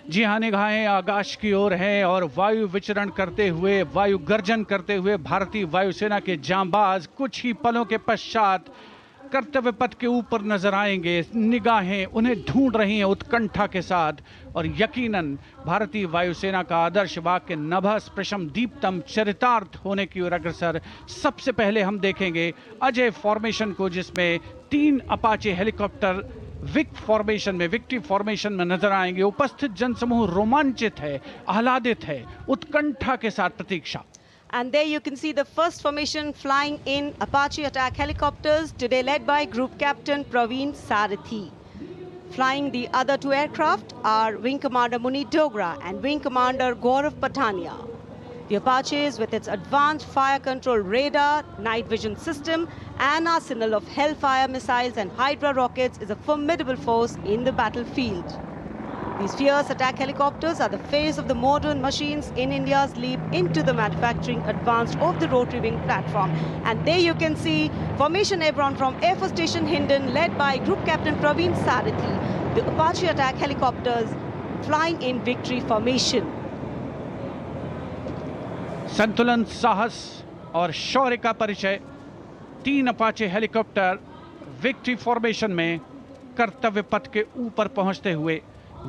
जी हाँ, निगाहें आकाश की ओर हैं और वायु विचरण करते हुए, वायु गर्जन करते हुए भारतीय वायुसेना के जांबाज कुछ ही पलों के पश्चात कर्तव्य पथ के ऊपर नजर आएंगे। निगाहें उन्हें ढूंढ रही हैं उत्कंठा के साथ और यकीनन भारतीय वायुसेना का आदर्श वाक्य नभः स्पृशम दीप्तम चरितार्थ होने की ओर अग्रसर। सबसे पहले हम देखेंगे अजय फॉर्मेशन को, जिसमें 3 अपाचे हेलीकॉप्टर विक्ट्री फॉर्मेशन में नजर आएंगे। उपस्थित जनसमूह रोमांचित है, आह्लादित है, उत्कंठा के साथ प्रतीक्षा। And there you can see the first formation flying in Apache attack helicopters, today led by Group Captain Praveen Sarathi. Flying the other 2 aircraft are Wing Commander Munit Dogra and Wing Commander Gaurav Patania. The Apaches, with its advanced fire control radar, night vision system, and arsenal of Hellfire missiles and Hydra rockets, is a formidable force in the battlefield. These fierce attack helicopters are the face of the modern machines in India's leap into the manufacturing advanced of the rotary wing platform. And there you can see Formation Airborne from Air Force Station Hindon, led by Group Captain Praveen Sarathi. The Apache attack helicopters flying in victory formation. संतुलन, साहस और शौर्य का परिचय 3 Apache helicopter victory formation में कर्तव्य पथ के ऊपर पहुंचते हुए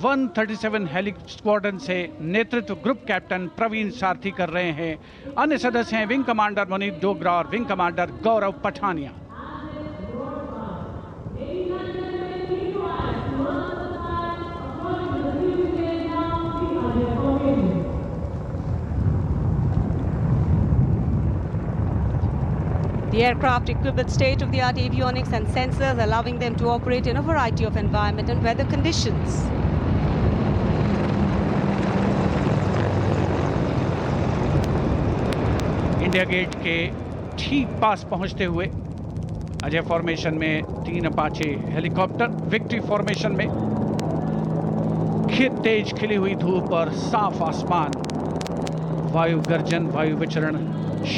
137 हेली स्क्वाड्रन से नेतृत्व ग्रुप कैप्टन प्रवीण सारथी कर रहे हैं। अन्य सदस्य हैं विंग कमांडर मुनीत डोगरा और wing commander Gaurav Pathania. The aircraft equipped with state-of-the-art avionics and sensors, allowing them to operate in a variety of environment and weather conditions. India Gate के ठीक पास पहुंचते हुए अजय फॉर्मेशन में 3 अपाचे हेलीकॉप्टर विक्ट्री फॉर्मेशन में तेज खिली हुई धूप और साफ आसमान, वायु गर्जन, वायु विचरण,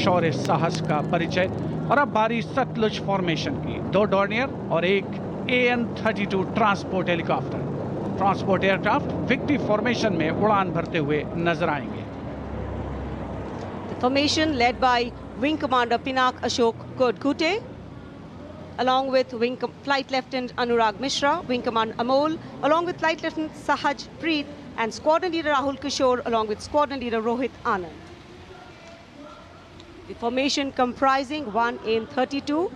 शौर्य साहस का परिचय। और अब बारी सतलुज फॉर्मेशन की। 2 डॉर्नियर और एक AN-32 transport helicopter, transport aircraft victory formation में उड़ान भरते हुए नजर आएंगे। Formation led by Wing Commander Pinak Ashok Kodkute, along with Flight Lieutenant Anurag Mishra, Wing Commander Amol, along with Flight Lieutenant Sahaj Preet, and Squadron Leader Rahul Kishore, along with Squadron Leader Rohit Anand. The formation comprising 1 AN-32,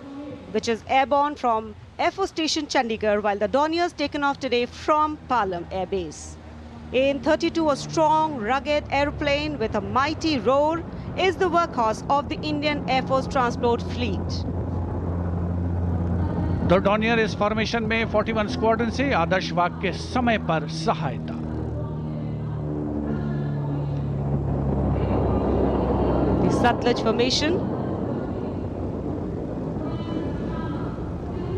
which is airborne from Air Force Station Chandigarh, while the Dorniers taken off today from Palam Air Base. AN-32, a strong, rugged aeroplane with a mighty roar, is the workhorse of the Indian Air Force transport fleet. दो Dornier इस formation में 41 squadron से आदर्श वाक के समय पर सहायता। The Satluj formation.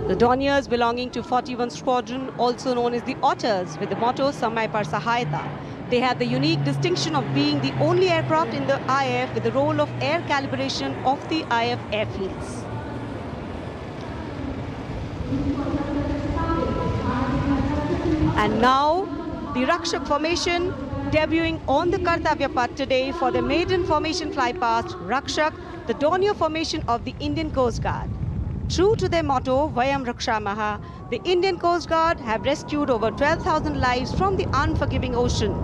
The Dorniers belonging to 41 Squadron, also known as the Otters, with the motto Samay Par Sahayata. They had the unique distinction of being the only aircraft in the IF with the role of air calibration of the IF airfields. And now, the Rakshak formation debuting on the Kartavya Path today for the maiden formation fly past Rakshak, the Dornier formation of the Indian Coast Guard. True to their motto, Vayam Rakshamaha, the Indian Coast Guard have rescued over 12,000 lives from the unforgiving ocean.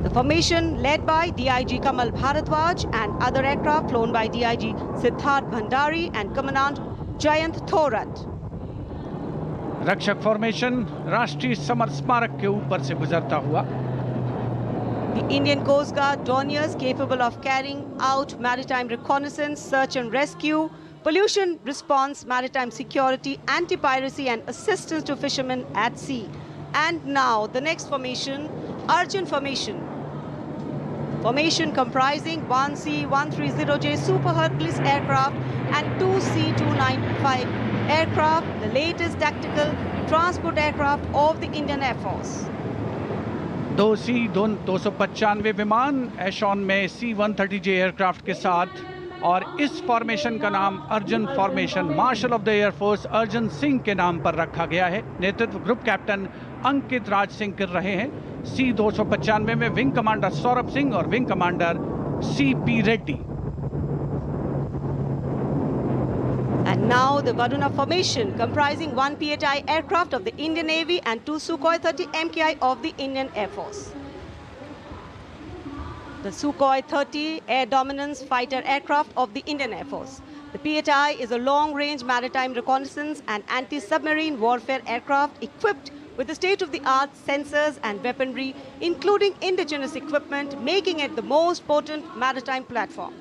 The formation led by DIG Kamal Bharadwaj and other aircraft flown by DIG Siddharth Bhandari and Commandant Jayant Thorat. रक्षक formation राष्ट्रीय summer स्मारक के ऊपर से गुजरता हुआ। The Indian Coast Guard Dorniers capable of carrying out maritime reconnaissance, search and rescue, pollution response, maritime security, anti-piracy and assistance to fishermen at sea. And now the next formation, Arjun formation. Formation comprising 1 C-130J Super Hercules aircraft and 2 C-295 aircraft, the latest tactical transport aircraft of the Indian Air Force. 2 C-295 विमान एशॉन में C-130J aircraft के साथ, और इस formation का नाम Arjun formation marshal of the air force Arjun Singh के नाम पर रखा गया है। नेतृत्व ग्रुप कैप्टन अंकित राज सिंह कर रहे हैं। C-295 में विंग कमांडर सौरभ सिंह और wing commander C.P. Reddy. And now the Varuna formation, comprising one PHI aircraft of the Indian Navy and two Sukhoi 30 MKI of the Indian Air Force. The Sukhoi 30 air dominance fighter aircraft of the Indian Air Force. The PHI is a long-range maritime reconnaissance and anti-submarine warfare aircraft equipped with the state-of-the-art sensors and weaponry, including indigenous equipment, making it the most potent maritime platform.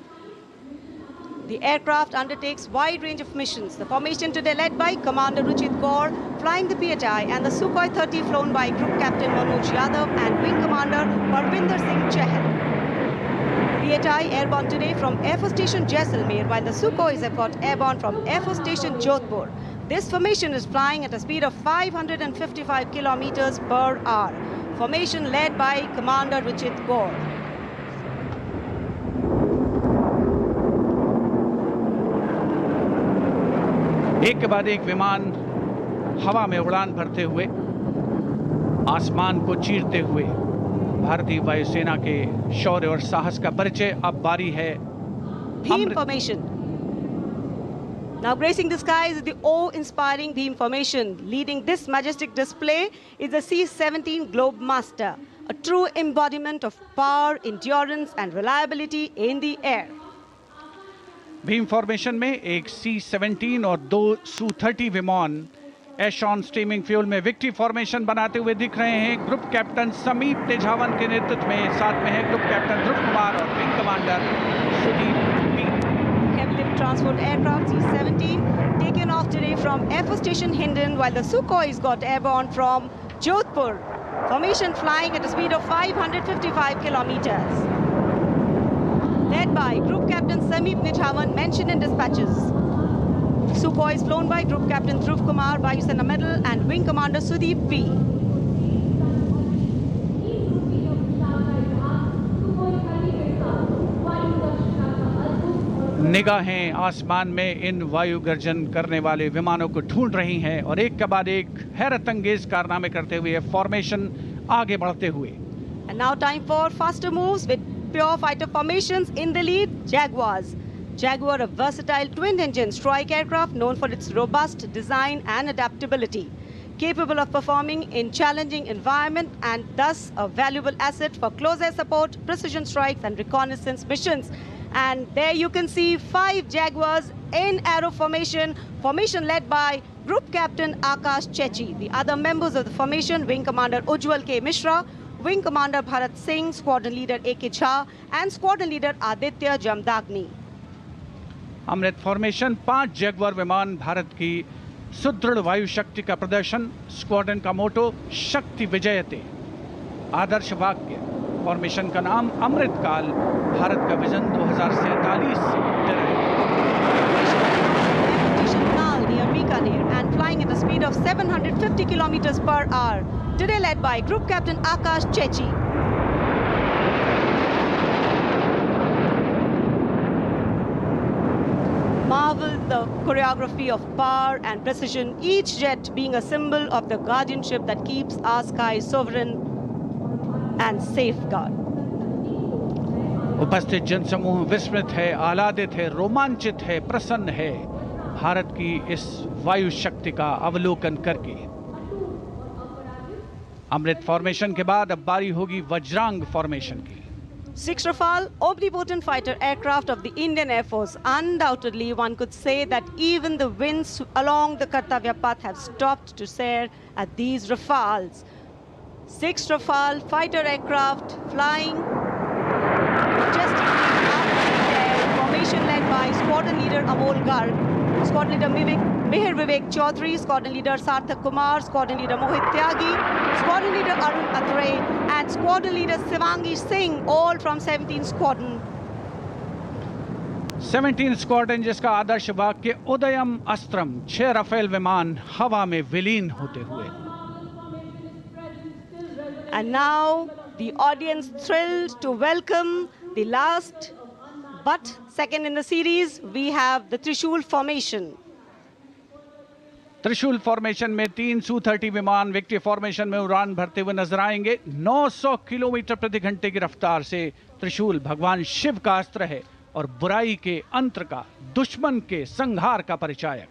The aircraft undertakes wide range of missions. The formation today led by Commander Ruchit Kaur, flying the PHI, and the Sukhoi 30 flown by Group Captain Manoj Yadav and Wing Commander Parvinder Singh Chahal. PHI airborne today from Air Force Station Jaisalmer, while the Sukhois have got airborne from Air Force Station Jodhpur. This formation is flying at a speed of 555 kilometers per hour. Formation led by Commander Ruchit Kaur. एक के बाद एक विमान हवा में उड़ान भरते हुए, आसमान को चीरते हुए भारतीय वायुसेना के शौर्य और साहस का परिचय। अब बारी है Bheem formation. Now gracing the skies is the awe-inspiring Bheem formation. Leading this majestic display is the C-17 Globemaster, a true embodiment of power, endurance and reliability in the air. Bhim formation में एक C-17 और दो Su-30 विमान एशॉन steaming fuel में victory formation बनाते हुए दिख रहे हैं। ग्रुप कैप्टन समीप तेजावन के नेतृत्व में, साथ में है ग्रुप कैप्टन ध्रुव कुमार और wing commander Sudeep P. Heavy lift transport aircraft C-17 taken off today from Air Force Station Hindon, while the Sukhois got airborne from Jodhpur. Formation flying at a speed of 555 kilometers. Led by Group Captain Sameep Nijhawan, mentioned in dispatches. Sukhoi is flown by Group Captain Dhruv Kumar, Vayusena Medal, and Wing Commander Sudeep P. निगाहें आसमान में इन वायु गर्जन करने वाले विमानों को ढूंढ रही हैं और एक के बाद एक हैरत अंगेज कारनामे करते हुए फॉर्मेशन आगे बढ़ते हुए। And now time for faster moves with pure fighter formations. In the lead, Jaguars. Jaguar, a versatile twin-engine strike aircraft known for its robust design and adaptability, capable of performing in challenging environment and thus a valuable asset for close air support, precision strikes and reconnaissance missions. And there you can see 5 Jaguars in arrow formation, formation led by Group Captain Akash Chechi. The other members of the formation, Wing Commander Ujjwal K. Mishra, Wing Commander Bharat Singh, Squadron Leader A.K. Jha and Squadron Leader Aditya Jamdagni. Amrit formation 5 Jaguar विमान, भारत की सुदृढ़ वायु शक्ति का प्रदर्शन। Squadron का मोटो शक्ति विजयते, आदर्श वाक्य। फॉर्मेशन का नाम अमृत काल, भारत का विजन 2047 से जुड़े रहे। Near Bikaner and flying at a speed of 750 kilometers per hour. Today led by Group Captain Akash Chechi. Marvel the choreography of power and precision, each jet being a symbol of the guardianship that keeps our skies sovereign and safeguard. उपस्थित जनसमूह विस्मित है, आह्लादित है, रोमांचित है, प्रसन्न है भारत की इस वायु शक्ति का अवलोकन करके। अमृत फॉर्मेशन के बाद अब बारी होगी वज्रांग फॉर्मेशन की। 6 Rafale, omnipotent fighter aircraft of the Indian Air Force. Undoubtedly, one could say that even the winds along the Kartavya path have stopped to stare at these Rafales. 6 Rafale fighter aircraft flying majestically out in the air. Formation led by Squadron Leader Amol Garg, Squadron Leader Mihir Vivek Chaudhary, Squadron Leader Sarthak Kumar, Squadron Leader Mohit Tyagi, Squadron Leader Arun Athre, and Squadron Leader Shivangi Singh, all from 17 Squadron. 17 squadron, जिसका आदर्श वाक्य उदयम अस्त्रम, 6 Rafale विमान हवा में विलीन होते हुए। And now the audience thrilled to welcome the last but second in the series. We have the Trishul formation. त्रिशूल formation में 3 Su-30 विमान विक्ट्री फॉर्मेशन में उड़ान भरते हुए नजर आएंगे। 900 किलोमीटर प्रति घंटे की रफ्तार से त्रिशूल भगवान शिव का अस्त्र है और बुराई के अंत का, दुश्मन के संहार का परिचायक।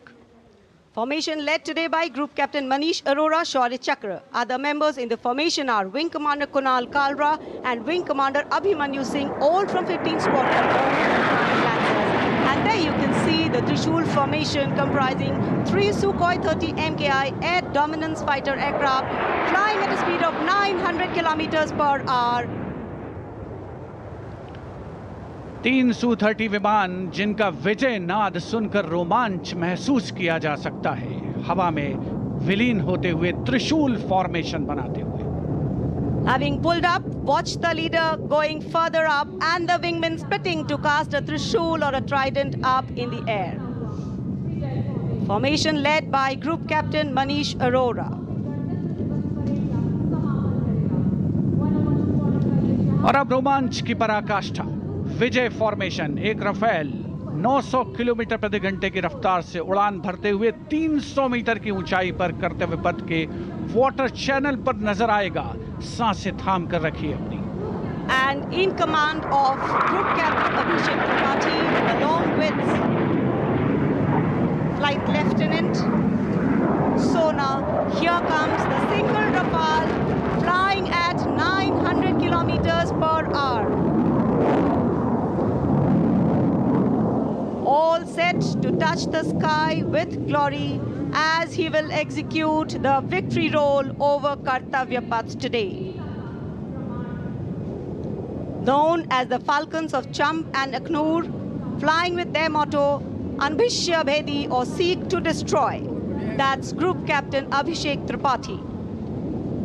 Formation led today by Group Captain Manish Arora, Shaurya Chakra. Other members in the formation are Wing Commander Kunal Kalra and Wing Commander Abhimanyu Singh, all from 15 Squadron. And there you can see the Trishul formation comprising 3 Sukhoi 30 MKI air dominance fighter aircraft flying at a speed of 900 kilometers per hour. 3 Su-30 विमान जिनका विजय नाद सुनकर रोमांच महसूस किया जा सकता है, हवा में विलीन होते हुए त्रिशूल फॉर्मेशन बनाते हुए। Having pulled up, watch the leader going further up and the wingmen splitting to cast a trishul or a trident up in the air. Formation led by Group Captain Manish Arora. और अब रोमांच की पराकाष्ठा, विजय formation. एक Rafale 900 kilometre प्रति घंटे की रफ्तार से उड़ान भरते हुए 300 मीटर की ऊंचाई पर कर्तव्य पथ के वाटर चैनल पर नजर आएगा। सांसें थाम कर रखिए अपनी। And in command of Group Captain Abhishek Tripathi along with Flight Lieutenant Sona, here comes the single Rafale flying at 900 kilometers per hour. All set to touch the sky with glory as he will execute the victory roll over Kartavya Path today. Known as the Falcons of Champ and Aknoor, flying with their motto, Anbhishya Bhedi or Seek to Destroy. That's Group Captain Abhishek Tripathi.